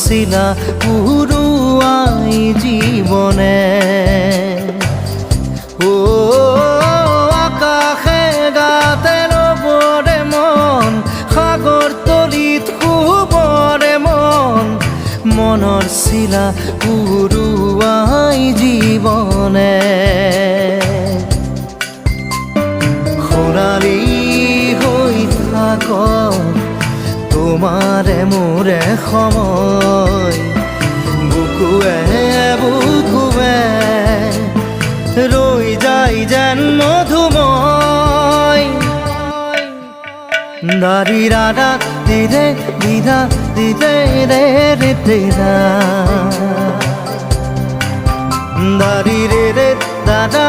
শিলা পুরুয়াই জীবনে ও আকাশে গাতে রবরে মন সাগর তলিত শুবরে মন মনৰ শিলা পুরুয়াই জীবনে সোণালী হৈ থাক তোমাৰে মোৰে সময় বুকুৱে বুকুৱে ৰৈ যায় যেন মধুময় দাৰি ৰাধা দিদে দিদা দিদে ৰে ৰে দিদা দাৰি ৰে ৰে দাদা